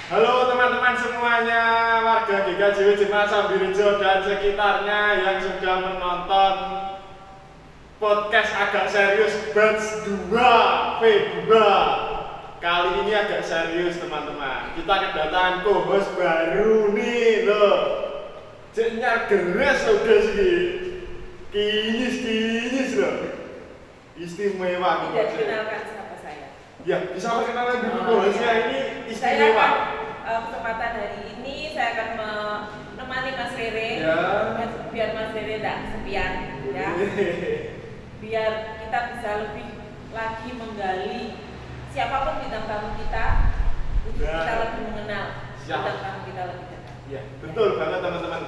Halo teman-teman semuanya, warga GKJW Jemaah Sambirejo dan sekitarnya yang sudah menonton podcast agak serius batch 2 V2. Kali ini agak serius teman-teman. Kita kedatangan co-host baru nih loh. Jeknya geres loh guys ini. Kinyis loh. Istimewa. Tidak dikenalkan siapa saya. Ya, bisa perkenalan dulu co-hostnya ini istimewa. Saya akan, kesempatan hari ini saya akan menemani Mas Rere Ya. biar Mas Rere tidak kesepian ya. Biar kita bisa lebih lagi menggali siapapun bintang tamu kita untuk Ya. kita lebih mengenal Siap. bintang tamu kita lebih dekat. Ya, betul banget teman-teman.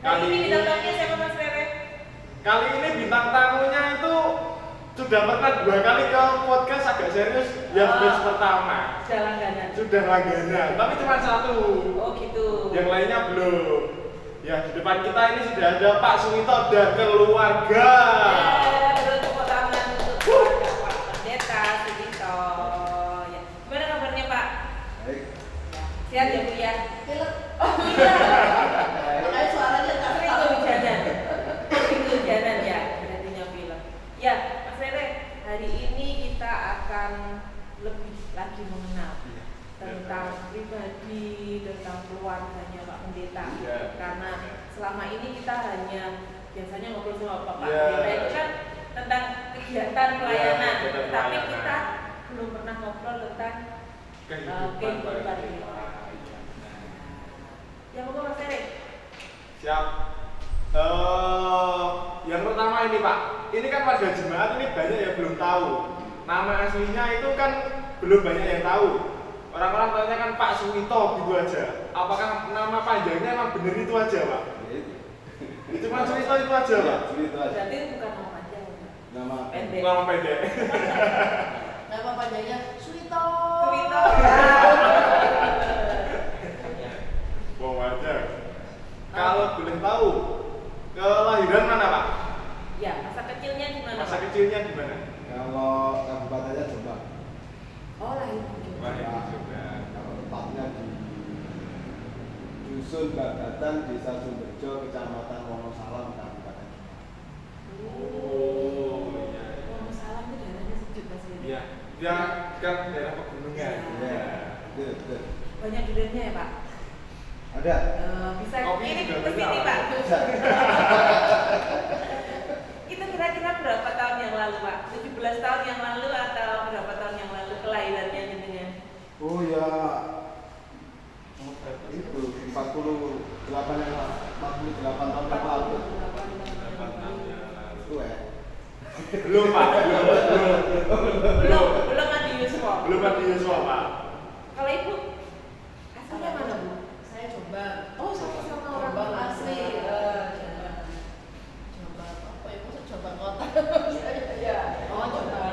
Kali ini bintang tamunya siapa Mas Rere? Kali ini bintang tamunya itu sudah pernah 2 kali ke podcast agak serius yang batch pertama. Sudah langganan. Sudah langganan, tapi cuma 1. Oh gitu. Yang lainnya belum. Ya, di depan kita ini sudah ada Pak Suwito dan keluarga. Terus tepuk tangan untuk keluarga Pak Pendeta Sudito. Ya. Gimana kabarnya Pak? Baik. Sehat ya Bu ya? Pilek. Oh iya. Makanya suaranya tak Sering kehujanan. Sering kehujanan ya, berarti pilek. Ya, Mas Rere, hari ini kita akan lebih lagi mengenal tentang pribadi, tentang keluarganya Pak Pendeta. Ya. Karena selama ini kita hanya biasanya ngobrol sama Bapak Ya. Pendeta itu kan tentang kegiatan pelayanan, Ya, kegiatan tapi pelayanan. kita belum pernah ngobrol tentang kehidupan Pak. kita. Ya monggo Mas Rere. Siap. Yang pertama ini Pak, ini kan warga jemaat ini banyak yang belum tahu. Nama aslinya itu kan belum banyak yang tahu. Orang-orang tanya kan Pak Suwito gitu aja. Apakah nama panjangnya emang bener itu aja Pak? Itu cuma Suwito itu aja Pak? Cerita aja. Berarti bukan nama panjang. Nama Pendek. Nama pendek. Nama panjangnya Suwito. Suwito. Wow aja. Kalau boleh tahu, kelahiran mana Pak? Ya, masa kecilnya gimana? Masa Pak? kecilnya gimana? kalau kabupatennya Jombang. Oh, lahir di Jombang. Lahir di Jombang. Kalau tempatnya di Dusun Bagatan, Desa Sumberjo, Kecamatan Wonosalam, Kabupaten. Oh iya. Wonosalam itu daerahnya sejuk Mas Rere. Iya, dia kan daerah pegunungan. Iya, betul. Banyak duriannya ya Pak? Ada. Bisa Kopi ini juga ke sini banyak. Pak. Bisa. Itu kira-kira berapa tahun yang lalu Pak? 17 tahun yang lalu atau berapa tahun yang lalu kelahirannya jenengan? Oh ya, itu 48 yang 48 tahun yang lalu. Itu ya. Belum Pak, Belum Adi Yusuf. belum ada Yosua Pak. Kalau Ibu aslinya mana Bu? Saya Jombang. Oh, sama-sama orang Jombang asli. Jombang. Jombang apa ya? Maksud Jombang kota? Ya. Oh, Jombang.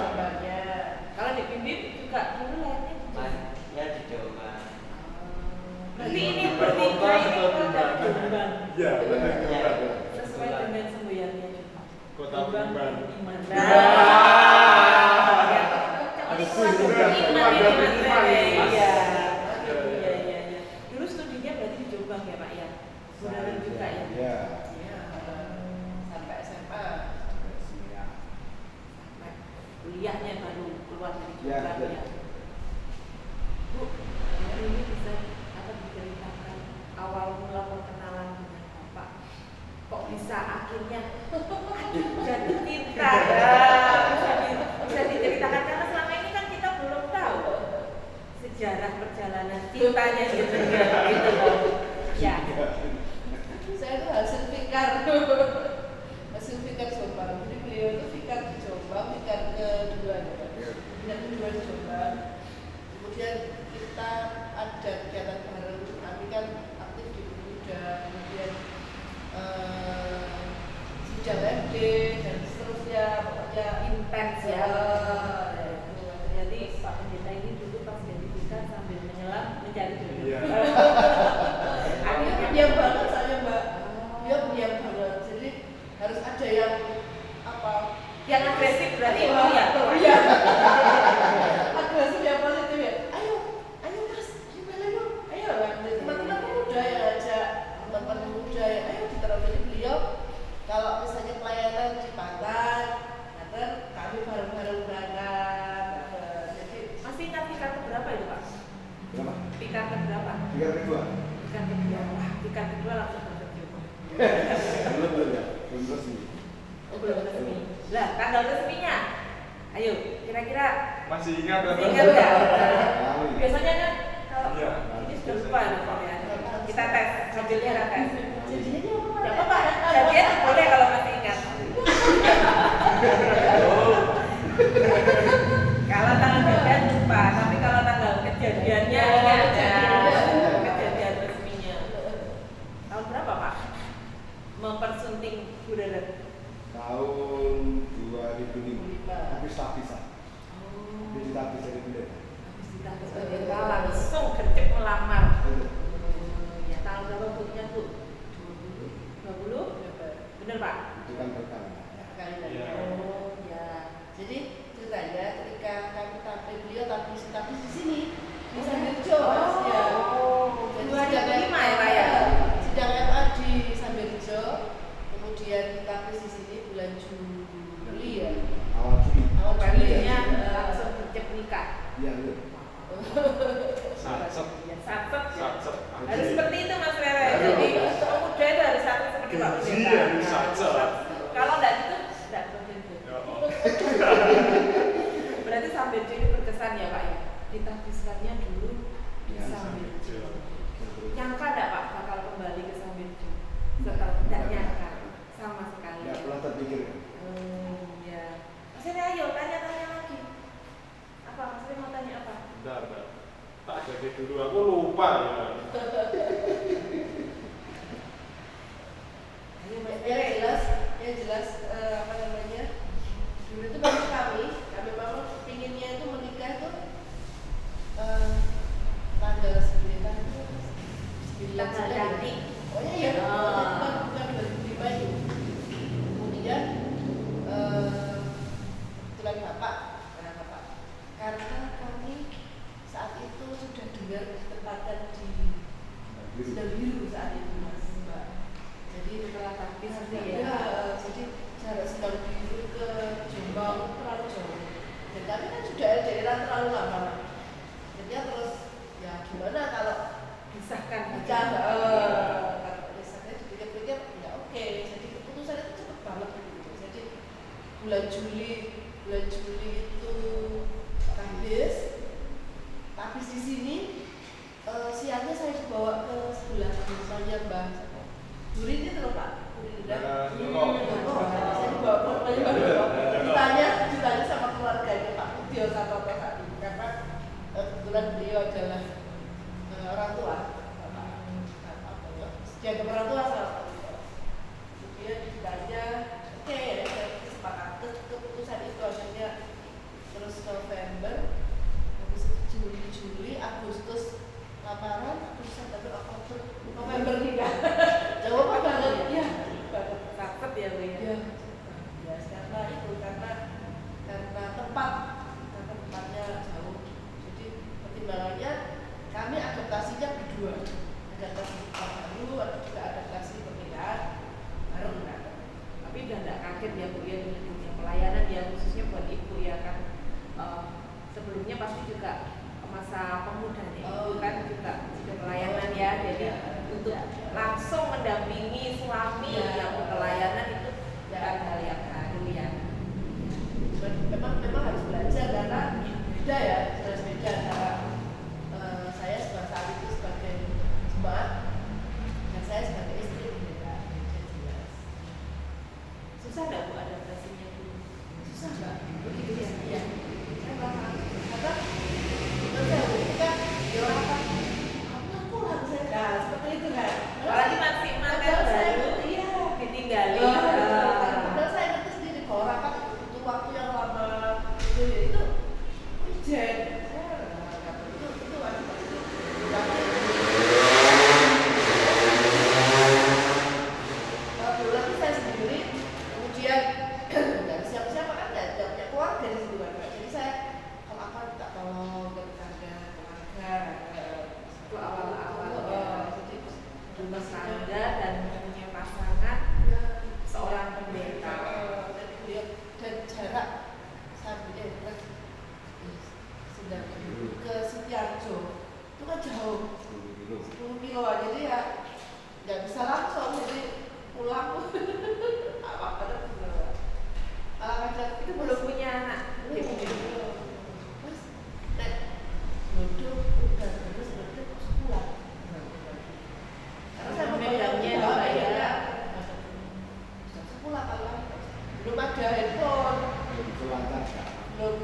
Jombangnya. Kalau di Bimbing juga dulu lahirnya di Jombang. Ya di Jombang. Berarti ini Jombang bertiga kota ini atau kota Jombang? Jombang. Iya, benar Ya. Jombang. Sesuai dengan semboyannya Jombang. Kota Jombang. Iman. Ada Iman keluarga ini beriman Mas Rere. ini, Mas. Iya. Iya, iya. Iya. Dulu studinya berarti di Jombang ya Pak ya? Beneran juga ya? Iya. Iya. Sampai SMA. Kuliahnya baru keluar dari Iya, Jombang betul. ya. Bu, hari ini bisa apa diceritakan awal mula perkenalan dengan Bapak? Kok bisa akhirnya jatuh cinta? Bisa diceritakan karena selama ini kan kita belum tahu sejarah perjalanan cintanya gitu loh. Ya. Saya itu hasil fikar. Hasil fikar Jombang. Jadi beliau itu fikar di Jombang, fikar kedua. Fikar kedua di Jombang. Kemudian kita ada kegiatan bareng. Kami kan aktif di Pemuda. Kemudian sidang MD dan seterusnya. Pokoknya Intens ya. Itu. Jadi Pak Pendeta ini dulu pas jadi fikar sambil menyelam mencari jodoh. Iya. Dia pendiam banget saya Mbak. Dia pendiam banget. Jadi harus ada yang apa? Yang agresif berarti itu ya. Iya. Agresif yang positif ya. Ayo Mas, gimana Belum ya, belum resmi. Oh, belum resmi. Lah, tanggal resminya. Ayo, kira-kira Masih ingat masih ingat nggak? Tahu ya. Biasanya kan kalau Iya. ini sudah lupa ya. Kita tes, sambilnya ada tes. Jadinya dia apa? Gak apa-apa, jadian boleh kalau masih ingat. Kalau tanggal jadian lupa, tapi kalau tanggal kejadiannya ingat ya. Kejadian resminya. Tahun berapa Pak? Mempersunting Bu Deden? Tahun 2005. Habis tak-bisa. Habis tak-bisa dari bunda. Habis ditangkap sebagai langsung gercep melamar. Ya, tahun berapa Bu-nya Bu? 20? Bener Pak? Itu kan berkali. Iya. Oh, ya. Jadi ceritanya ketika kami tampil beliau tapi di sini di Sambirjo Mas ya. Jadi 2005 ya Pak ya? Sidang MA di Sambirjo, kemudian tampil di sini bulan Juli ya. Awal Juli. Awal Juli Balinya ya. langsung gercep nikah. Iya, betul. Satset. Ya, satset ya. Satset. Harus seperti itu Mas Rere. Harus. Jadi pemuda itu harus satset seperti Pak Gaji Pendeta. harus satset. Kalau enggak gitu, enggak berhenti. Ya Allah. Berarti Sambirjo ini berkesan ya Pak ya? Ditabiskannya dulu di Ya, Sambirjo. Sambirjo. Nyangka enggak Pak bakal kembali ke Sambirjo? Setelah tidak nyangka sama sekali. Nggak pernah terpikirkan. Ya. Mas Rere ayo tanya-tanya lagi. Apa Mas Rere mau tanya apa? Bentar, bentar. Tak jadi dulu, aku lupa ya. Ayo Mas Ya Rere. jelas apa namanya? Dulu itu memang kami memang pinginnya itu menikah itu tanggal 9 itu 9 Tanggal ganti. Oh iya ya, bukan 2005 itu. Kemudian kebetulan Bapak, karena kami saat itu sudah dengar kesempatan di sudah biru saat itu Mas Mbak. Jadi Setelah tapis nanti nanti ya, ya. jadi jarak sedang biru ke Jombang itu terlalu jauh. Dan kami kan sudah LDR terlalu lama. Jadi ya terus ya gimana kalau Disahkan bisa misalnya dipikir-pikir ya oke. Jadi keputusan itu cepet banget gitu. Jadi bulan Juli itu habis di sini siangnya saya dibawa ke sebelah rumahnya Mbah Duri itu loh Pak. Saya dibawa ke rumahnya Mbah Duri. Ditanya sama keluarganya Pak Budio sama Pak Sadi karena kebetulan beliau adalah orang tua. Jaga orang tua salah satu. Kemudian ditanya, oke, sepakat keputusan itu akhirnya terus November, habis itu Juli, Agustus lamaran, Agustus September, Oktober, November nikah. Jawaban banget, ya. Takut ya Bu ya. Ya, ya karena itu karena tempatnya jauh. Jadi pertimbangannya kami adaptasinya berdua, adaptasi baru, ada juga adaptasi pernikahan bareng kan. Tapi udah enggak kaget ya Bu ya dengan dunia pelayanan ya khususnya buat Ibu ya kan. Sebelumnya pasti juga masa pemudanya Ibu kan juga sudah pelayanan ya. Jadi untuk langsung mendampingi suami yang pelayanan itu bukan hal yang baru ya. Memang harus belajar karena beda ya, jelas beda antara saya saat itu sebagai jemaat dan saya sebagai istri beda jelas. Susah enggak Bu adaptasinya Bu? Susah nggak? Begitu ya. Iya. Saya paham. Karena saya ketika dia orang apa? Kamu kurang saya. Nah seperti itu kan. Apalagi masih mantan baru Iya. ditinggali. Padahal saya ngerti sendiri kalau orang kan butuh waktu yang lama. Itu ujian. Itu lagi saya sendiri. Kemudian dari siapa-siapa kan nggak punya keluarga di situ kan. Jadi saya kalau apa minta tolong ke tetangga, keluarga. Itu awal-awalnya. Jadi rumah tangga dan punya pasangan ya, seorang pendeta. dan beliau dan jarak sampai sudah ke Sitiarjo itu kan jauh 10 kilo jadi ya nggak bisa langsung jadi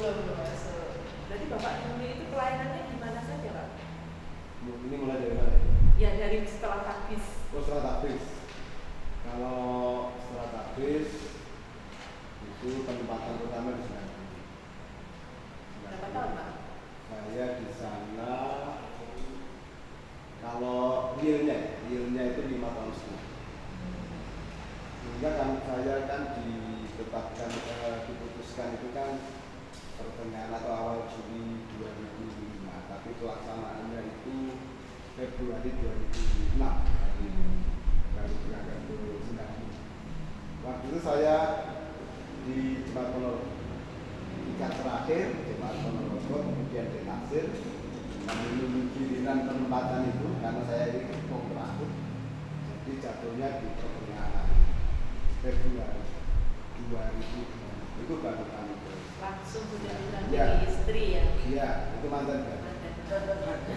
belum masuk. Berarti Bapak dulu itu pelayanannya gimana saja Pak? Ini mulai dari mana? Ya dari setelah takbis. Oh, setelah takbis. Kalau setelah takbis itu penempatan pertama di sana. Berapa tahun Pak? Saya di sana kalau realnya itu 5 tahun setengah. Sehingga kan saya kan ditetapkan diputuskan itu kan pertengahan atau awal Juli 2005, tapi pelaksanaannya itu Februari 2006 baru berangkat ke Singapura. Waktu itu saya di Jemaat Ponorogo tingkat terakhir Jemaat Ponorogo, kemudian di Nasir. Kami menunggu giliran penempatan itu karena saya ini ketua terakhir, jadi jatuhnya di pertengahan Februari 2006 itu baru kami Langsung sudah bilang Ya. jadi istri ya? iya itu mantan kan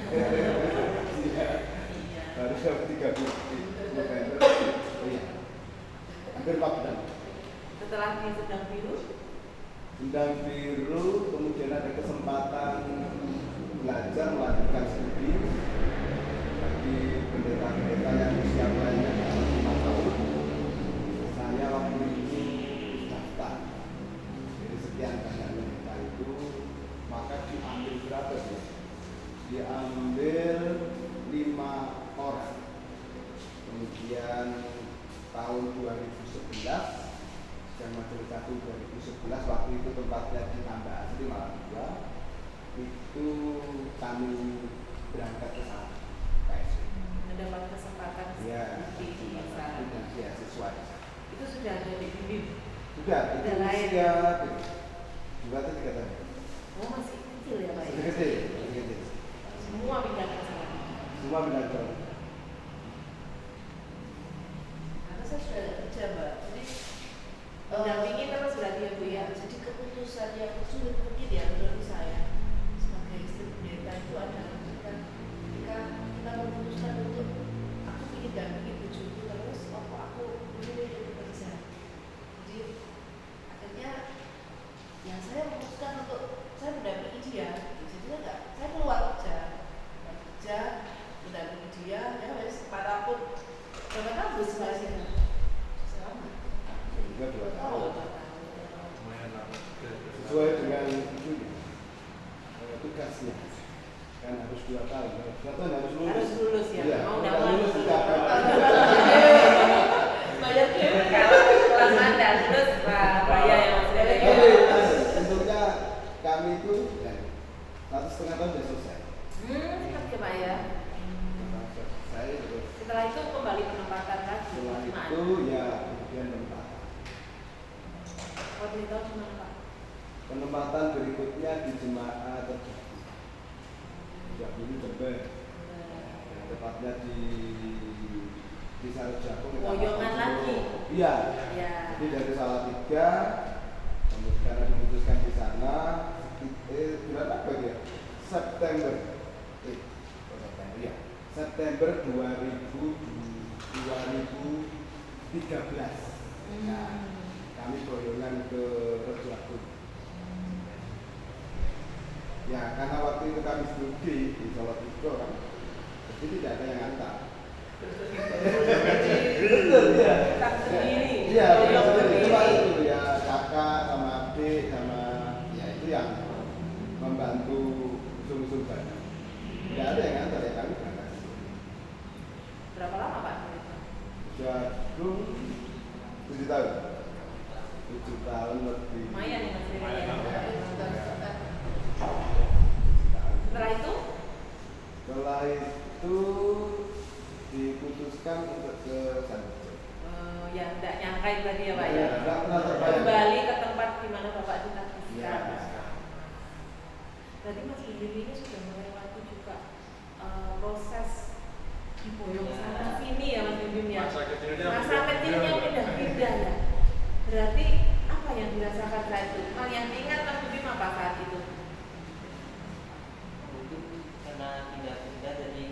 iya Iya. baru 30 November oh iya hampir 4 bulan. Setelah di Sedang Biru, Sendang Biru kemudian ada kesempatan belajar melanjutkan studi bagi pendeta-pendeta yang usia lainnya 5 tahun. Saya waktu itu daftar dari sekian banyak pendeta itu, maka diambil berapa ya? Diambil 5 orang. Kemudian tahun 2011 dan majelis agung 2011 waktu itu tempatnya di Tambah Asri malah 2 itu kami berangkat ke sana KSP. mendapat kesempatan Ya, di sana. dan beasiswa. Itu sudah ada di BIM. Sudah, itu Sudah lahir. usia 2 atau 3 tahun. Oh masih kecil ya Pak? Masih Ya? kecil, masih kecil. Semua pindah ke sana. Semua belajar. Karena saya sudah ada kerja Mbak, jadi Mendampingi terus berarti ya Bu ya? jadi keputusan yang sulit mungkin ya menurut saya sebagai istri pendeta itu adalah ketika kita memutuskan untuk aku ingin dampingi bujuku terus aku memilih untuk bekerja. Jadi akhirnya ya saya memutuskan untuk saya mendampingi dia. Jadi saya keluar kerja mendampingi dia ya wes manapun berapa tahun Bu sebenarnya selama Juga 2 tahun. oh Lumayan lama juga. Sesuai dengan itu tugasnya. Kan harus 2 tahun. 2 tahun harus lulus. Harus lulus ya? Iya, Mau kalau dapat. lulus tidak akan. banyak cewek Kalau kelas Anda terus bayar ya Mas Dede ya? Tapi tentunya kami itu 1,5 tahun sudah selesai. Cepat ya Pak ya? Selesai terus. Setelah itu kembali penempatan lagi. Setelah Gimana? itu ya kemudian penempatan. Kalau boleh tahu gimana Pak? Penempatan berikutnya di jemaat terjadi. Sejak dulu Jember, yang tepatnya di Sarojako. Woyongan lagi? Iya. Ya. Jadi dari Salatiga, kemudian karena diputuskan di sana, berapa ya? September. September 2013. Nah, kami boyongan ke Rajagung. Ya, karena waktu itu kami studi di Salatiga kan, jadi tidak ada yang antar. Betul ya. Tak sendiri. Iya, Boyong sendiri. Cuma sendiri. itu ya kakak sama adik sama ya itu yang membantu usul-usul banyak. Tidak ada yang antar ya kami berangkat. Berapa lama Pak? Jagung 7 tahun. 7 tahun lebih. Lumayan ya Mas Dede Lumayan, ya? lumayan. Setelah itu? Setelah itu diputuskan untuk ke San Jose. Ya tidak nyangkain tadi ya Pak Iya, ya? nggak pernah terbayang. Kembali ke tempat di mana Bapak Iya. ditakbiskan. Berarti Mas Dede ini sudah melewati juga proses diboyong sana sini ya Mas Bim ya? Masa kecilnya Masa kecilnya pindah-pindah ya? Berarti apa yang dirasakan saat itu? Hal yang diingat Mas Bim apa saat itu? Mungkin karena pindah-pindah jadi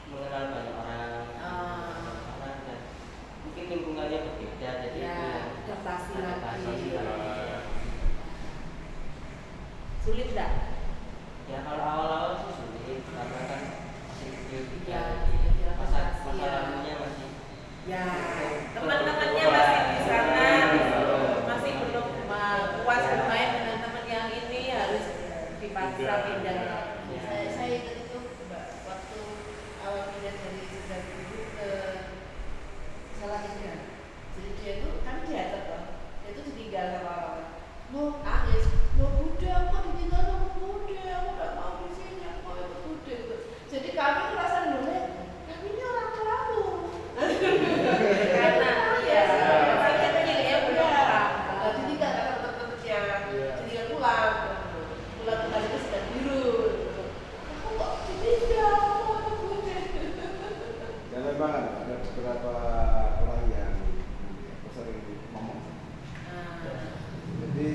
mengenal banyak orang, orang dan mungkin lingkungannya berbeda jadi Ya, itu yang adaptasi adaptasi lagi. lagi. Sulit nggak? Ya kalau awal-awal sih sulit karena kan masih kecil Ya, jadi masa ya. lalunya masih Ya, teman-temannya masih di sana, masih belum puas bermain dengan teman yang ini, harus dipaksa pindah. Saya ingat itu Mbak, waktu awal pindah dari Sejak Dulu ke Salatiga. Jadi dia itu kan diatur toh, dia itu ditinggal sama orang. No Bude, aku ditinggal sama Bude, aku gak mau di sini, aku mau ikut Bude gitu. Jadi kami merasa dulu, kami ini orang pelaku. Karena ya, masih kecil ya belum paham. Ditinggal karena teman-temannya, ditinggal pulang kembali ke Sejak Biru. Aku kok ditinggal, aku mau ikut Bude. Dan memang ada beberapa orang yang sering ngomong. Jadi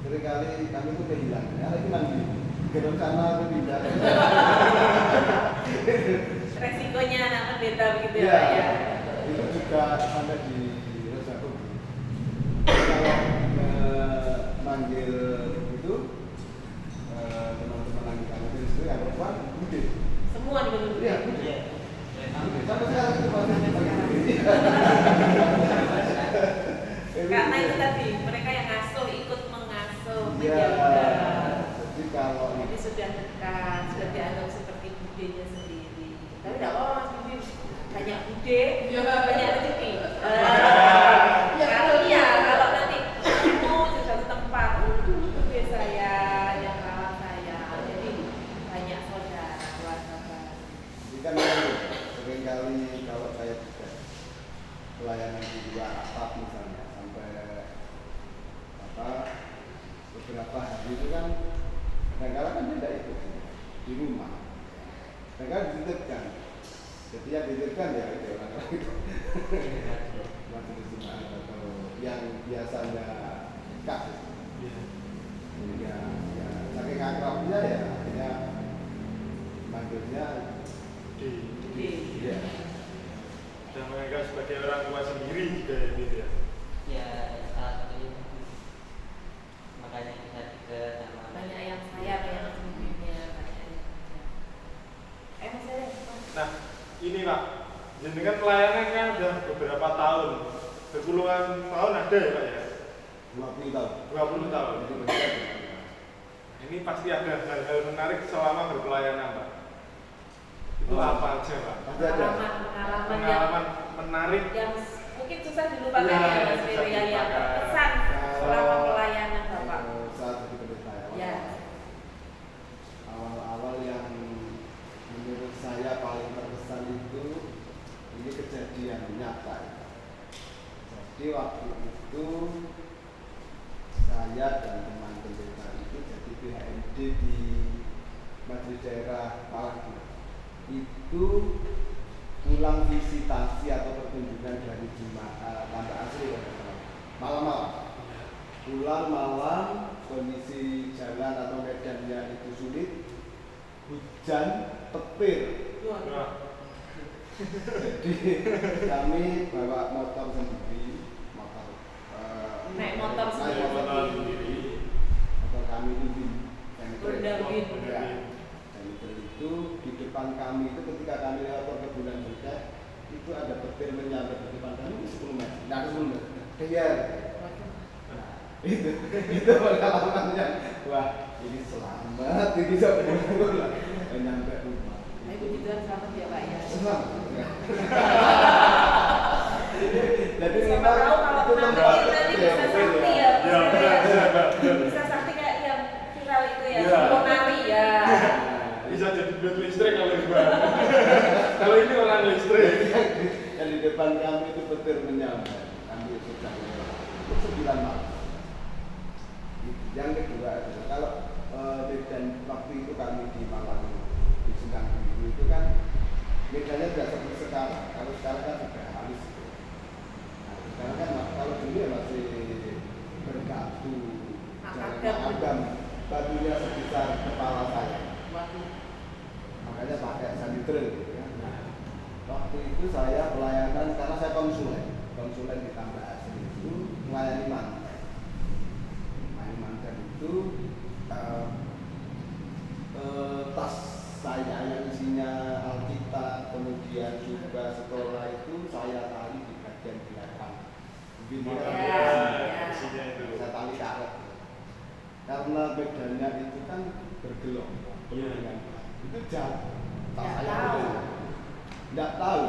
seringkali kami itu kehilangan. Ya lagi nanti gedung sana itu pindah. Resikonya anak pendeta begitu Iya, ya, Pak, ya. itu juga sampai di Resaku. Kalau manggil itu teman-teman lagi kami itu yang perempuan Bude. Semua dibangun. Iya, Bude. Iya. Sampai sekarang itu masih Bude. Karena itu tadi mereka yang ngasuh ikut mengasuh, Iya. menjaga. Jadi kalau Jadi sudah dekat, sudah dianggap seperti budenya sendiri. Tapi tidak apa-apa Mas Bibi, banyak bude, banyak rezeki. Iya, kalau nanti ketemu di satu tempat, bude saya, yang rawat saya, jadi banyak saudara, keluarga baru. ini kan seringkali kalau saya juga pelayanan di luar atap misalnya sampai beberapa hari itu kan kadang-kadang kan dia tidak ikut di rumah, kadang-kadang dititipkan. Jadi yang dititipkan ya itu orang itu majelis jemaat atau yang biasanya dekat. Jadi ya saking akrabnya ya akhirnya manggilnya Bude. Iya. Dan menganggap sebagai orang tua sendiri juga ya gitu ya. Ya salah satunya itu. Makanya kita juga sama Banyak yang saya, banyak yang bibinya, banyak yang Mas Eren, Nah, ini Pak, jenengan pelayanan kan udah beberapa tahun, berpuluhan tahun ada ya Pak ya? 20 tahun. 20 tahun. Jadi benar. Ini pasti ada hal-hal menarik selama berpelayanan Pak. Itu apa aja Pak? Pasti ada. Pengalaman menarik yang mungkin susah dilupakan ya Mas susah Eren, yang dilupakan. berkesan selama pelayanan Bapak. Saat jadi pendeta Ya. awal-awal yang menurut saya paling berkesan itu ini kejadian nyata. Jadi waktu itu saya dan teman pendeta itu jadi PHMD di Majelis Daerah Malang. Itu pulang visitasi atau pertunjukan dari jemaat Tanda Asri malam-malam. Pulang malam, kondisi jalan atau medannya itu sulit, hujan, petir. Nah, Jadi kami bawa motor sendiri, Naik motor sendiri. Motor kami itu Honda Beat. Dan itu di depan kami itu ketika kami lewat perkebunan berkat itu ada petir menyambar di depan kami 10 meter. Nah, 10 meter. Iya. Itu pengalamannya. Wah, ini selamat, ini sampai nyampe rumah. Nah, puji Tuhan selamat ya Pak ya. Selamat. Ya. Jadi Siapa tahu kalau nanti bisa sakti ya, Ya, benar. bisa sakti kayak yang viral itu ya, Ya. Bonari ya. Bisa jadi buat listrik kalau gimana? Kalau ini orang listrik. Dan di depan kami itu petir menyambar. Kami sudah lewat 9 malam. Yang kedua adalah kalau dan waktu itu kami di Malang di Sendang Biru itu kan medannya tidak seperti sekarang. Kalau sekarang kan sudah halus. Nah, sekarang kan kalau dulu ya masih berbatu, agam, batunya sebesar kepala saya. Makanya pakai sanditer gitu kan. Nah, waktu itu saya pelayanan karena saya konsulen di Tanda Asri itu melayani mantan itu Motor Ya, ya. isinya itu. bisa tali karet. Karena bedanya itu kan bergelok, penuh Iya. dengan itu jatuh. Tas Nggak saya tahu. itu nggak tahu.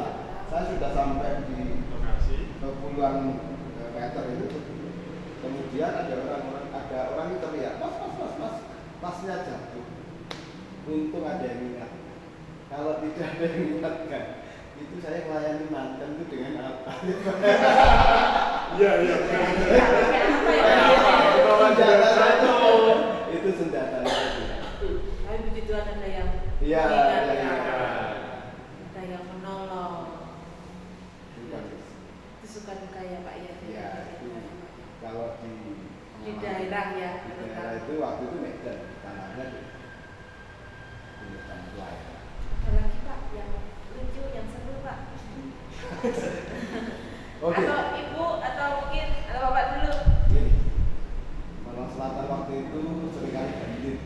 Saya sudah sampai di Lokasi. puluhan meter itu. Kemudian ada orang yang teriak, mas, tasnya jatuh. Untung ada yang ingat. Kalau tidak ada yang ingatkan, itu saya melayani mantan itu dengan apa? Iya, iya. Senjata jatuh. Itu senjata itu. Tapi begitu ada yang Iya, mengingatkan, iya. ada yang menolong. Bukan. Itu suka duka ya Pak ya. Iya, itu kalau Di daerah ya. di daerah itu waktu itu Medan, tanahnya di Medan Pelayan. Ada lagi Pak yang lucu, yang seru Pak. Oke. Atau Ibu atau mungkin atau Bapak dulu. Gini, Malang Selatan waktu itu seringkali banjir.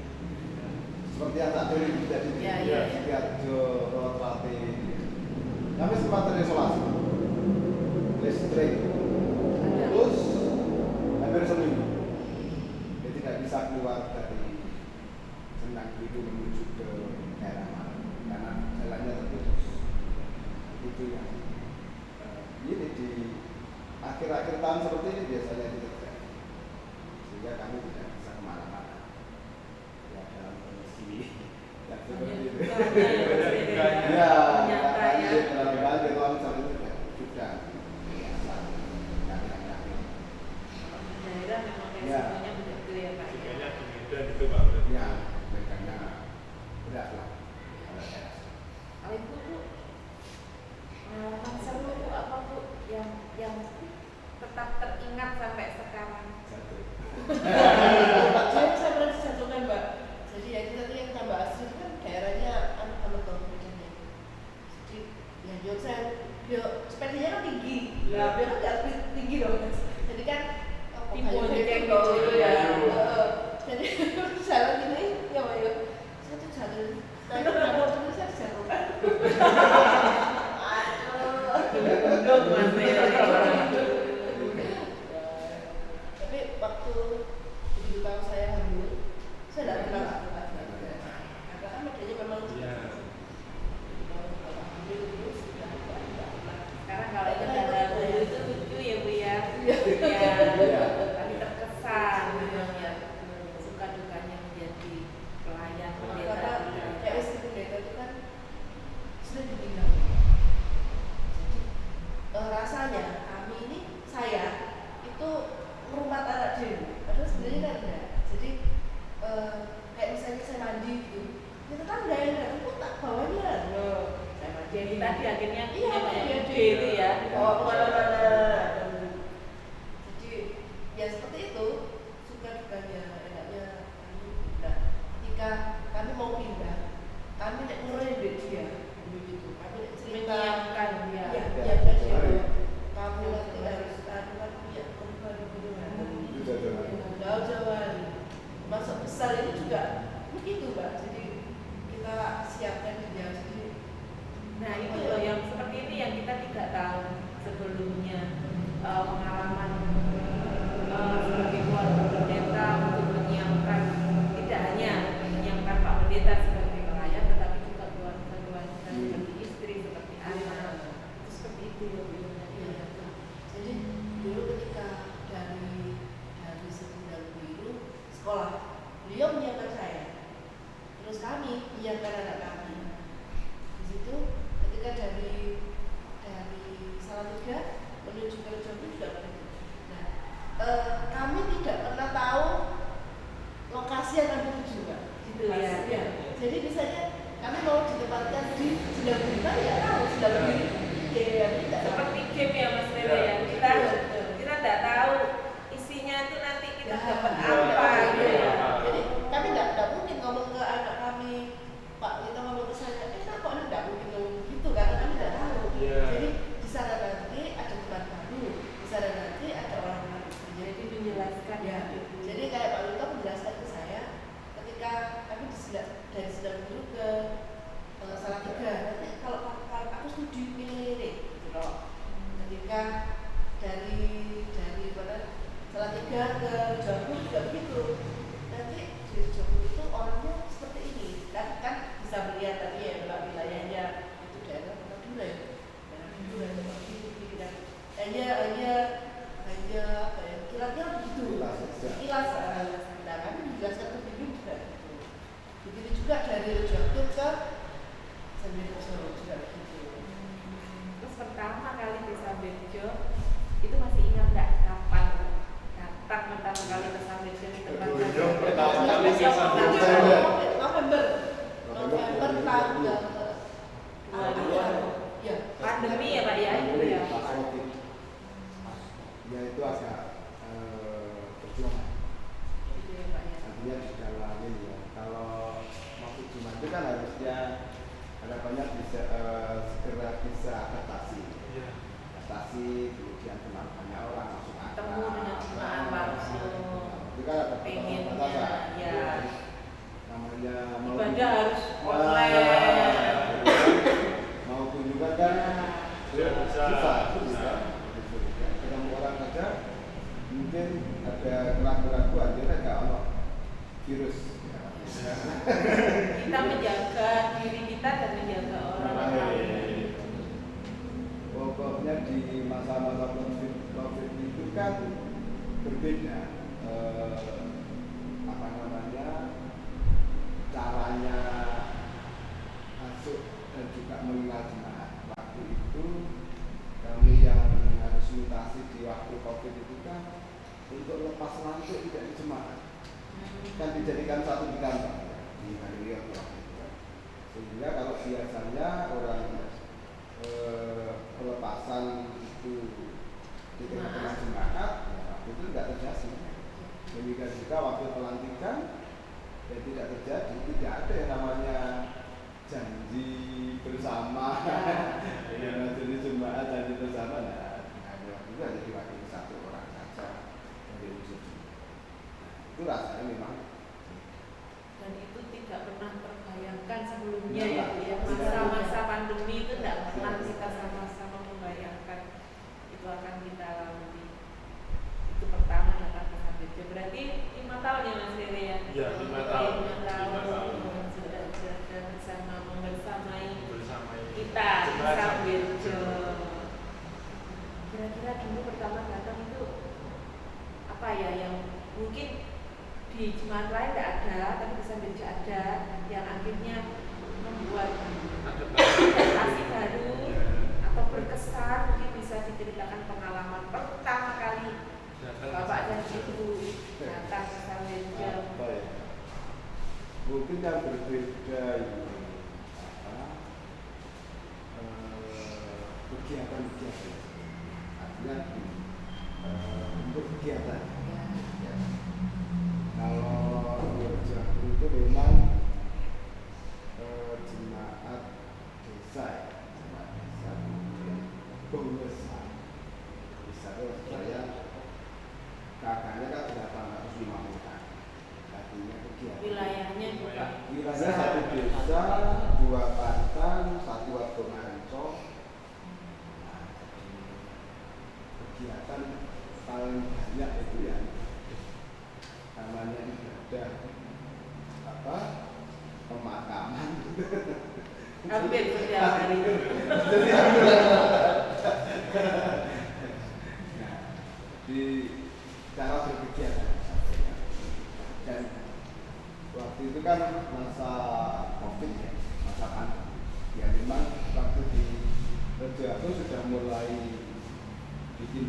Seperti yang tak tadi tadi, Iya, iya, iya. Sidoarjo, Rotrate. Kami sempat terisolasi, listrik, terus hampir seminggu. Dia tidak bisa keluar dari Sendang itu menuju ke daerah Malang karena jalannya terputus. Itu yang ini di akhir-akhir tahun seperti ini biasanya itu terjadi, sehingga kami tidak bisa kemana-mana ya dalam kondisi yang seperti itu. Ya, banjir terlalu banjir longsor itu sudah biasa kami. Daerah memang Ya. resikonya begitu ya Pak. Jadinya di Medan itu Pak. berarti. Ya, mereka berat lah. Kalau daerah. Kalau Ibu Bu, pengalaman seru Bu apa Bu yang tetap teringat sampai sekarang? Jatuh. Saya pernah dijatuhkan Mbak. Jadi ya itu tadi yang tambah asli itu kan daerahnya anak-anak Medannya. Jadi ya dia sepedanya kan tinggi, ya dia kan nggak tinggi loh. Jadi kan Timbul kayu kayak gitu gitu ya. ya. Jadi jalan gini ya Mbak ya. Saya tuh jalan naik motor terus saya dijatuhkan. Gendong Mas Mel. Tapi waktu begitu tahu saya hamil, saya tidak pernah lakukan. Karena kan bedanya memang Iya. kalau hamil itu sudah tidak pernah. Sekarang kalau ingat ada dulu itu lucu ya Bu ya. Iya. Ya, tapi terkesan memang ya. Suka dukanya menjadi pelayan pendeta. Karena kayak istri pendeta itu kan sudah ditinggal. Jadi rasanya kami ini saya itu merumpat anak dewi. Padahal sebenarnya kan enggak. Jadi kayak misalnya saya mandi gitu, ya tetangga yang datang pun tak bawanya. Saya mandi. Jadi tadi akhirnya Iya, punya dia ide itu ya. Bawa kemana-mana. Jadi ya seperti itu, suka dukanya, enaknya kami pindah. Ketika kami mau pindah, kami tidak ngeredek dia, begitu. Kami tidak cerita, Menyiapkan dia. ya, menyiapkan dia. Kamu nanti harus aduan, ya, kembali hubungan. Itu jatuh. Jauh-jauhan. Masuk besar ini juga begitu, Mbak. Jadi kita siapkan dia. Jadi Nah itu loh yang seperti ini yang kita tidak tahu sebelumnya pengalaman sebagai keluarga pendeta untuk menyiapkan tidak hanya menyiapkan Pak Pendeta sebagai pelayan tetapi juga keluarga-keluarga seperti istri, seperti anak itu seperti itu ya Bu. iya. Jadi dulu ketika dari Sendang Biru sekolah, beliau menyiapkan saya. Terus kami menyiapkan anak kami. Di situ ketika dari Salatiga menuju ke Rejondo juga begitu. Nah, kami tidak pernah tahu lokasi yang kami tuju, Pak. Gitu ya. Ya. Jadi misalnya kami mau ditempatkan di Sendang Biru, kami tidak tahu Sendang Biru. Ya, tidak tahu. Seperti game ya Mas Melo ya. Kita tidak tahu isinya itu nanti kita Ya, dapat ya, apa gitu ya. ya. Jadi kami tidak mungkin ngomong ke anak kami, Pak, kita ngomong ke saya, kok ini tidak mungkin ngomong gitu karena kami tidak tahu. Iya. Jadi di sana nanti ada teman baru, di sana nanti ada orang baru. Jadi menjelaskan Ya, jadi kayak Pak Luto menjelaskan ke saya ketika kami dari Sendang Biru ke Salatiga, nanti kalau aku studi pilih ini, gitu loh. Ketika dari pindah ke Jawa juga begitu. Nanti di Jawa itu orangnya seperti ini, kan bisa melihat tadi ya Mbak wilayahnya itu daerah Madura ya, daerah Madura seperti itu kan. Hanya apa ya, kira-kira begitu. Kilas, nah kami menjelaskan ke bimbing juga gitu. Begitu juga dari Jawa ke Sambirejo juga begitu. Terus pertama kali di Sambirejo itu masih ingat nggak kapan datang pertama kali ke Sambirejo di tempat Pertama kali ke Sambirejo. November tanggal 22. ya Pandemi ya Pak ya itu ya. Pas COVID. Ya itu agak perjuangan. Itu ya Pak ya. Artinya didalamin ya. Kalau masuk Jumat itu kan harusnya harapannya bisa segera bisa adaptasi. Adaptasi, kemudian kenal banyak orang masuk akal. Ketemu dengan jemaah langsung. Itu kan ada Pengennya batasan-batasan. ya. Namanya mau Ibadah harus online. mau kunjungan kan susah. Ketemu orang saja mungkin ada keraguan-keraguan dia nggak ono virus. Kita menjaga diri kita dan menjaga orang lain. Pokoknya di masa-masa COVID itu kan berbeda apa namanya caranya masuk dan juga mengenal jemaat. Waktu itu kami yang harus mutasi di waktu COVID itu kan untuk lepas lantai tidak di jemaat kan dijadikan satu di kantor di Maria waktu itu kan. Sehingga kalau biasanya orang pelepasan itu di tengah-tengah jemaat ya, itu tidak terjadi. Demikian juga waktu pelantikan ya tidak terjadi, tidak ada yang namanya janji bersama. Ya, jadi jemaat janji bersama nah itu hanya diwakili satu orang saja dari unsur jemaat. Itu rasanya memang Dan itu tidak pernah terbayangkan sebelumnya ya Bu ya. Masa-masa pandemi itu tidak pernah kita sama-sama membayangkan itu akan kita lalui. Itu pertama datang ke Sambirejo. Berarti 5 tahun ya Mas Rere ya? Iya, 5 tahun. 5 tahun 5 tahun. sudah berada bersama membersamai Bersamai kita di jemaat Sambirejo. Kira-kira dulu pertama datang itu apa ya yang mungkin di jemaat lain tidak ada, tapi di Sambirejo ada yang akhirnya membuat adaptasi baru atau berkesan. Mungkin bisa diceritakan pengalaman pertama kali Bapak dan Ibu datang ke Sambirejo. apa ya? Mungkin yang berbeda ini kegiatan-kegiatan. Artinya untuk kegiatan. Ya. Kalau Jawa itu memang jemaat desa, jemaat desa kemudian pengusaha. Bisa saya kakaknya kan sudah 850 an. Artinya kegiatan. Wilayahnya juga Wilayahnya satu desa, 2 Banten, 1 Wabomarenco. Nah, kegiatan paling banyak itu ya namanya ibadah apa pemakaman. hampir setiap hari. Nah, di cara berkegiatan dan waktu itu kan masa COVID ya, masa pandemi. Ya memang waktu di Rejo aku sudah mulai bikin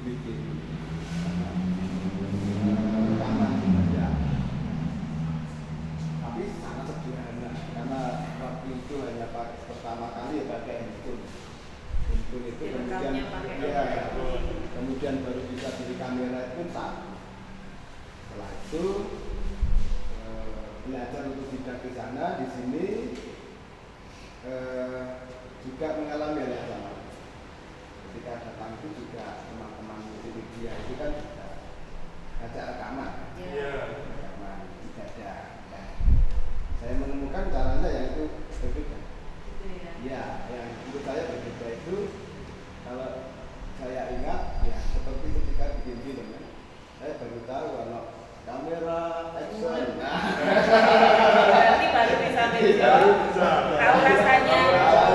taman ibadah. Tapi sangat sederhana karena waktu itu hanya pertama kali ya pakai handphone. Handphone itu Direkamnya kemudian pakai ya, handphone. kemudian baru bisa di kamera itu satu. Setelah itu belajar untuk tidak ke sana di sini juga mengalami hal yang sama. Ketika datang itu juga teman-teman multimedia itu kan juga ajak rekaman, rekaman tidak ada. Ya. Saya menemukan caranya yang itu berbeda. Gitu ya. Ya, yang menurut saya berbeda itu kalau saya ingat ya seperti ketika bikin film ya. saya baru tahu kalau kamera action. Nah, Berarti baru bisa bejo. Bisa. Tahu rasanya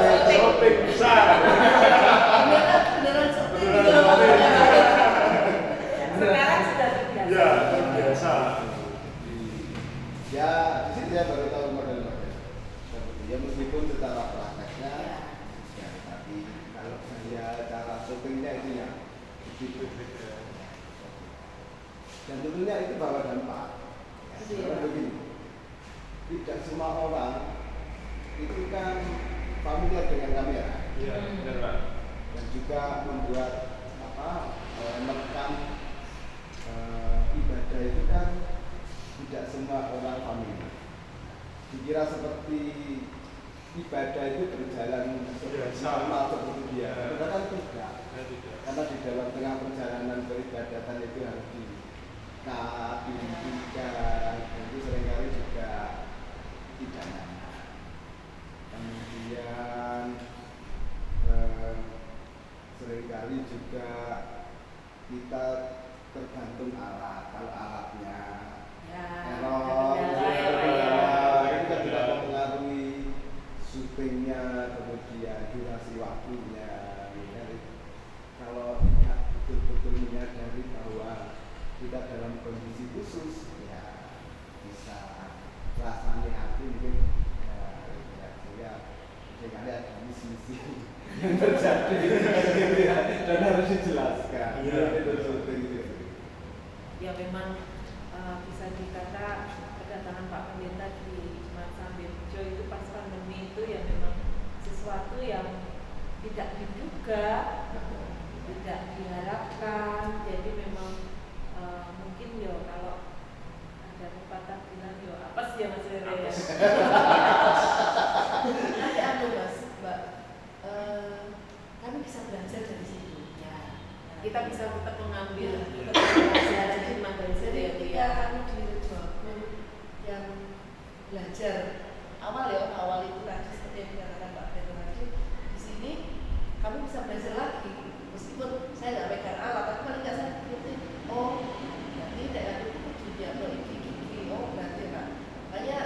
syuting. Shopping besar. Beneran syuting Beneran gitu. syuting. Sekarang sudah terbiasa. Ya, terbiasa. Ya, di sini saya baru tahu model-model seperti ya, meskipun secara prakteknya ya, tapi kalau saya cara syutingnya itu ya begitu. Dan tentunya itu bawa dampak. Ya, sebenarnya begini, tidak semua orang itu kan familiar dengan kamera Iya, benar Pak. dan juga membuat merekam ibadah itu kan tidak semua orang familiar. Dikira seperti ibadah itu berjalan seperti Biasa. normal seperti dia, Ya. padahal kan tidak. Ya, tidak. Karena di dalam tengah perjalanan peribadatan itu harus dihentikan, itu seringkali juga tidak nyaman. Kemudian seringkali juga kita tergantung alat. Kalau alatnya Ya, error, kendala ya, Pak, ya. itu kan tidak mempengaruhi syutingnya, kemudian durasi waktunya. Jadi, kalau tidak betul-betul menyadari bahwa kita dalam kondisi khusus, ya bisa rasanya hati mungkin ya seringkali ada misi-misi yang terjadi dan harus dijelaskan. Iya. Itu syuting itu. Ya memang bisa dikata kedatangan Pak Pendeta di Jemaat Sambil Bejo itu pas pandemi itu ya memang sesuatu yang tidak diduga, tidak diharapkan. Jadi memang mungkin yo kalau ada pepatah bilang yo apa sih ya Mas Rere ya? Tapi anu Mas, Mbak, kami bisa belajar dari situ. Ya, kita bisa tetap mengambil Iya. pelajaran hikmah dari situ Jadi ya, Bu, ketika ya. kami di Rejoku yang belajar awal itu tadi seperti yang dikatakan Pak Pedro tadi, di sini kami bisa belajar lagi meskipun saya nggak pegang alat, tapi paling nggak saya ngerti, oh berarti daerah itu kudunya kalau iki, oh berarti Pak. Makanya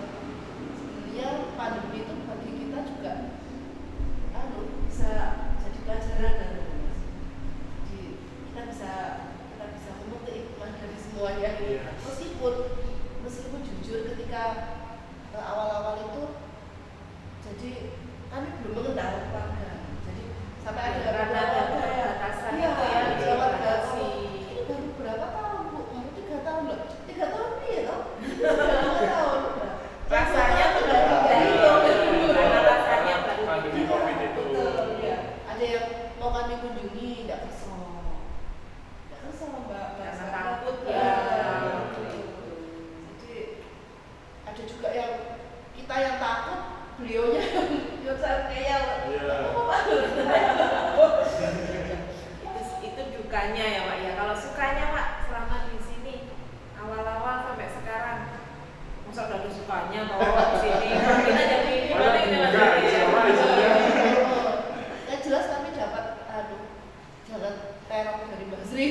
sebenarnya pandemi itu bagi kita juga bisa jadi pelajaran dan kita bisa memetik hikmah dari semuanya. Iya. Meskipun jujur ketika awal-awal itu, jadi kami belum mengenal keluarga. Jadi sampai ada Karena ada keterbatasan iya, itu ya, ada keluarga si ini baru berapa tahun Bu? Baru 3 tahun loh. 3 tahun iya toh? 3 tahun. rasanya sudah tidak itu karena rasanya baru Pandemi Covid itu. Betul, ya. Ada yang mau kami kunjungi nggak bisa Mbak. karena takut Ya. ya. Jadi ada juga yang kita yang takut, beliaunya yang saya ngeyel. Iya. Itu dukanya ya Pak ya. Kalau sukanya Pak selama di sini awal-awal sampai sekarang, masa udah ada sukanya bawa di sini, kita jadi gimana ini Mas Enggak, Didi, ya? sama isinya. Yang jelas kami dapat jangan teror dari Mbak Sri.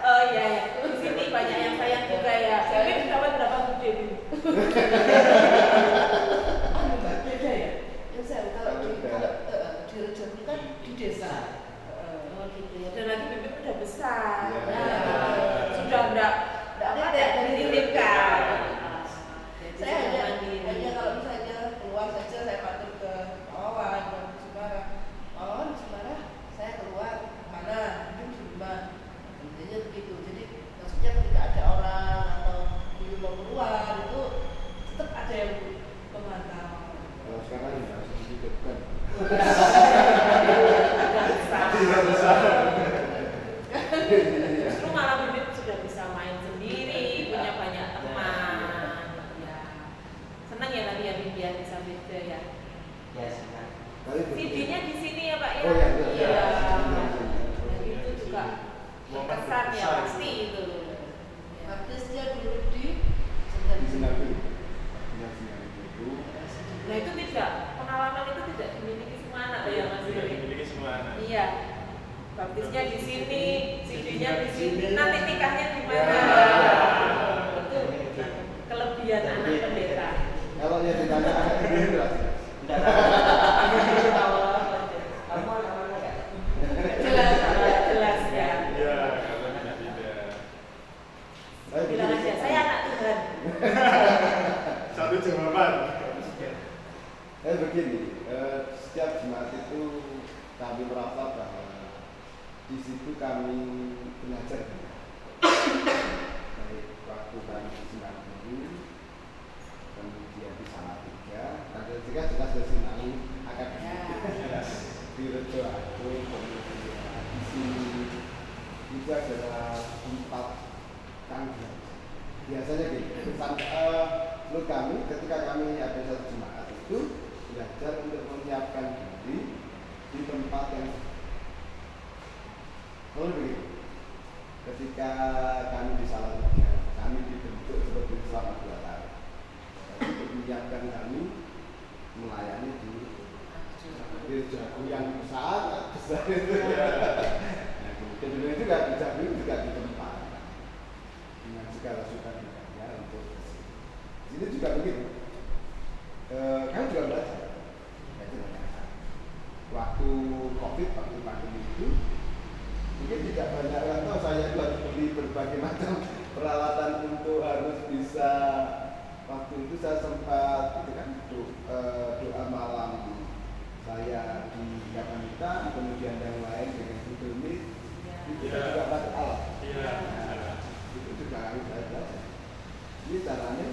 Oh iya ya, di sini banyak yang sayang juga ya. Mungkin dapat berapa gede Bu? Mbak beda ya. Yang saya kalau di Rejoku kan di desa. Oh gitu ya. Dan lagi bibit udah besar. Iya. Nah, sudah enggak dititipkan. Jadi Saya sudah hanya mandiri. kalau misalnya keluar saja saya pantau ke Pawawan dan Sumara. Pawawan Sumara saya keluar mana? Mungkin di rumah. Intinya begitu. Jadi maksudnya ketika ada orang atau belum mau keluar itu tetap ada yang memantau. Kalau sekarang ya harus dihidupkan. Agak besar. Justru malah bibit sudah bisa main sendiri, punya banyak teman. Ya. Senang ya tadi ya Bibi ya bisa beda ya. Ya sudah. Kali betul. CD-nya di sini ya Pak ya. Oh, iya, iya. Iya. Iya. Jadi itu juga berkesan ya pasti itu. Ya. Artisnya dulu di Di Senaru. Di Senaru itu. Nah itu tidak, pengalaman itu tidak dimiliki semua anak ya Mas Tidak Riri. dimiliki semua anak. Iya. baptisnya di sini, CD-nya di sini, nanti nikahnya di mana? Itu kelebihan anak pendeta. Kalau yang ditanya anak ini berarti Enggak tahu. Kamu anak-anak enggak? Jelas ya. Iya, kalau tidak. Bilang aja, saya anak Tuhan. Satu jawaban. Begini, setiap Jumat itu kami merasa bahwa di situ kami belajar baik waktu kami di Sinabung, kemudian di Salatiga, dan juga jelas di Sinabung akademik di Rejo Aku, kemudian di sini itu adalah tempat kami biasanya gitu. Menurut kami ketika kami ada satu Jumat itu belajar untuk menyiapkan diri di tempat yang begitu. Ketika kami di Salatiga, kami dibentuk seperti selama 2 tahun. Jadi untuk menyiapkan kami melayani di gereja yang sangat besar itu. Nah, kemudian juga di Jawa juga di tempat dengan segala sukacitanya untuk sini juga begitu. Kami juga belajar. Waktu COVID, waktu pandemi itu mungkin tidak banyak orang tahu saya itu harus beli berbagai macam peralatan untuk harus bisa. Waktu itu saya sempat itu kan doa malam saya di Jakarta, kemudian yang lain dengan Google Meet, itu juga pakai alat. Itu juga kami belajar. Ini caranya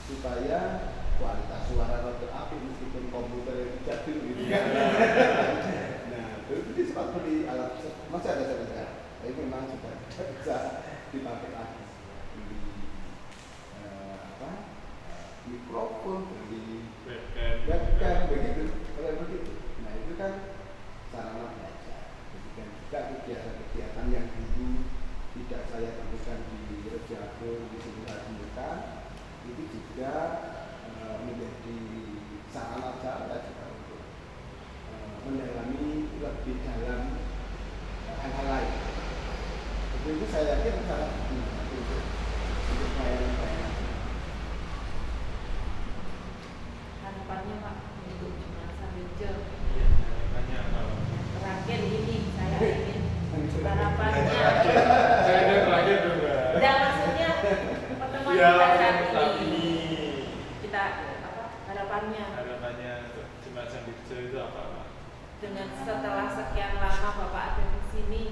supaya kualitas suara rada apik meskipun komputer jadul gitu kan. Nah, itu sempat beli alat, masih ada saya, tapi memang sudah bisa dipakai lagi. Beli mikrofon, beli webcam begitu, kalau begitu. Nah itu kan sarana belajar. Dan juga kegiatan-kegiatan yang dulu tidak saya temukan di Rejago di seluruh Amerika itu juga menjadi sarana saya juga untuk mendalami lebih dalam hal-hal lain. Itu saya yakin sangat penting untuk pelayanan. Harapannya Pak untuk Jumat sambil jam. Iya, harapannya apa? Terakhir ini saya ingin harapannya. Saya ada terakhir juga. Tidak maksudnya pertemuan Ya, kita saat saat ini. ini. Kita apa harapannya Harapannya untuk Jumat Sambil Jam itu apa, Pak? dengan setelah sekian lama Bapak ada di sini,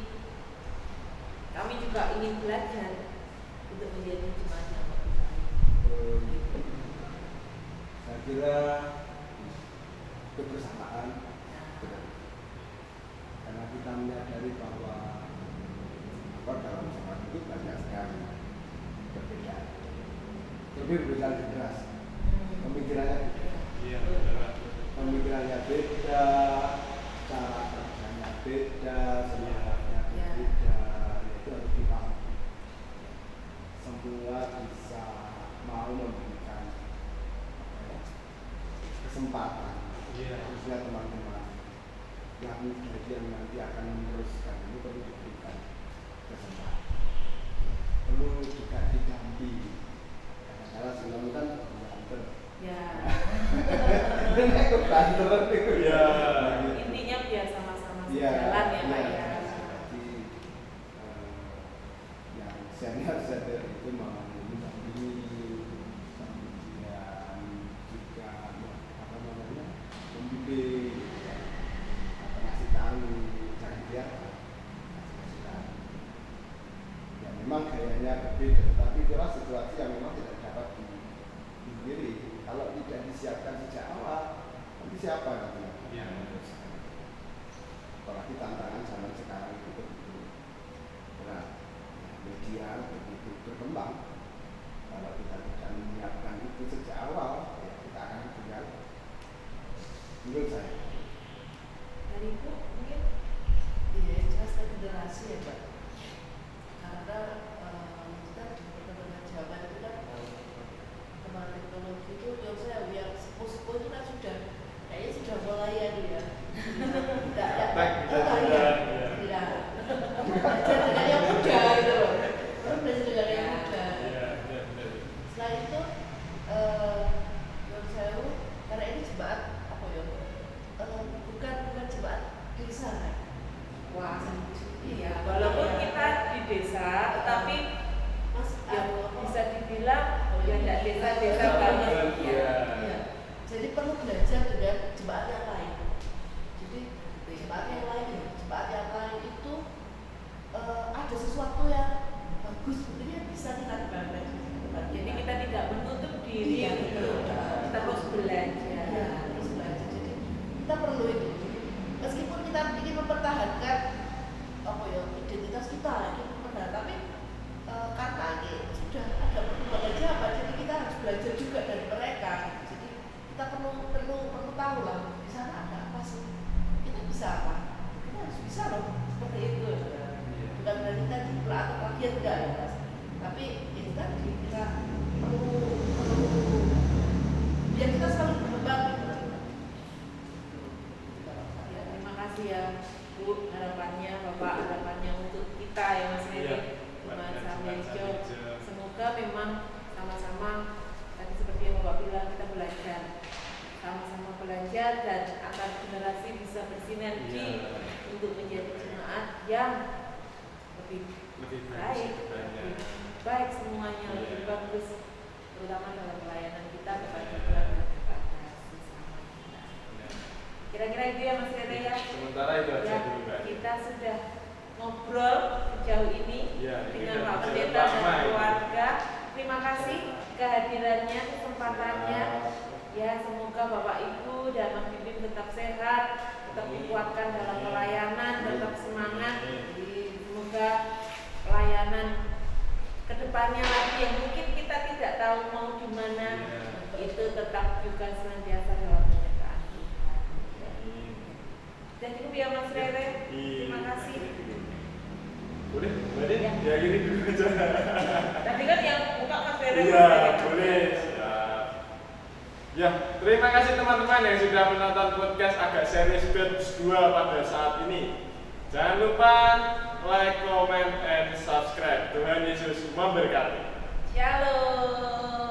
kami juga ingin belajar untuk menjadi jemaat yang lebih baik. Saya kira kebersamaan karena kita menyadari bahwa dalam zaman itu banyak sekali perbedaan, perbedaan generasi, pemikirannya beda, Iya, benar. pemikirannya beda, cara kerjanya beda, semangatnya berbeda, itu harus dipahami. Semua bisa mau memberikan kesempatan, khususnya teman-teman yang muda yang nanti akan meneruskan ini perlu diberikan kesempatan, perlu juga didampingi. Kadang-kadang sebelum kan banter, Ya. ini kebanteran itu Ya. Intinya biar sama-sama Iya, jalan ya Pak iya. ya. Jadi yang senior itu mau mendampingi, kemudian juga membimbing, ngasih tahu, jangan biarkan. Ya memang gayanya berbeda, tapi itulah situasi yang memang tidak dapat dihindari. Kalau tidak disiapkan sejak awal, nanti siapa nanti? Iya. Apalagi tantangan zaman sekarang itu begitu berat, media begitu berkembang. Kalau kita tidak menyiapkan itu sejak awal, ya kita akan ketinggalan. Menurut saya. Dari Ibu mungkin Iya, jelas generasi ya Pak. Karena kita di perkembangan zaman itu kan perkembangan teknologi itu yang saya yang sepuh-sepuh itu kan kayaknya sudah mulai ya dia. Tidak belajar dengan yang muda gitu loh. Perlu belajar dengan yang muda. Iya, benar. Selain itu, menurut saya karena ini jemaat apa ya? Bukan jemaat irsan. Wah, iya. Walaupun kita di desa, tetapi Mas, ya bisa dibilang ya tidak desa-desa banget. Iya. Iya. Jadi perlu belajar dengan jemaat yang lain. Jadi jemaat yang lain itu ada sesuatu yang bagus, sebenarnya bisa kita kembangkan. Jadi kita tidak menutup diri Iya, untuk betul. terus belajar. Ya, terus belajar. Jadi kita perlu itu. Meskipun kita ingin mempertahankan apa ya identitas kita, tapi karena ini sudah ada perkembangan zaman, jadi kita harus belajar juga dari mereka. Jadi kita perlu tahu lah di sana ada apa sih, kita bisa apa, kita harus bisa loh seperti itu. Bukan berarti kita jiplak atau kaget enggak ya mas, tapi itu kan kita perlu biar kita selalu berkembang. Ya, terima kasih ya Bu, harapannya Bapak, harapannya untuk kita ya Mas Rene, Iya, Mas buat Samejo. Samejo. Semoga memang sama-sama tadi seperti yang Bapak bilang kita belajar, sama-sama belajar dan antar generasi bisa bersinergi Iya. untuk menjadi jemaat yang lebih baik, lebih baik semuanya, Iya. lebih bagus, terutama dalam pelayanan kita kepada Tuhan dan kepada sesama kita. Kira-kira itu ya Mas Rene ya. Sementara itu aja Ya, dulu Mbak. kita sudah ngobrol sejauh ini Iya, ini dengan udah Pak berjalan Pendeta dan lama ini. keluarga. Terima kasih kehadirannya, kesempatannya. Ya, semoga Bapak Ibu dan Mas Bibim tetap sehat, tetap dikuatkan dalam pelayanan, tetap semangat. Semoga pelayanan kedepannya lagi yang mungkin kita tidak tahu mau di mana, itu tetap juga senantiasa dalam penyertaan Tuhan. Dan cukup ya Mas Rere. Terima kasih. Boleh, boleh. Ya. Ya gini dulu aja. Tadi kan yang buka Mas Rere. Iya, boleh. Siap. Ya, terima kasih teman-teman yang sudah menonton podcast agak serius batch 2 pada saat ini. Jangan lupa like, comment, and subscribe. Tuhan Yesus memberkati. Shalom.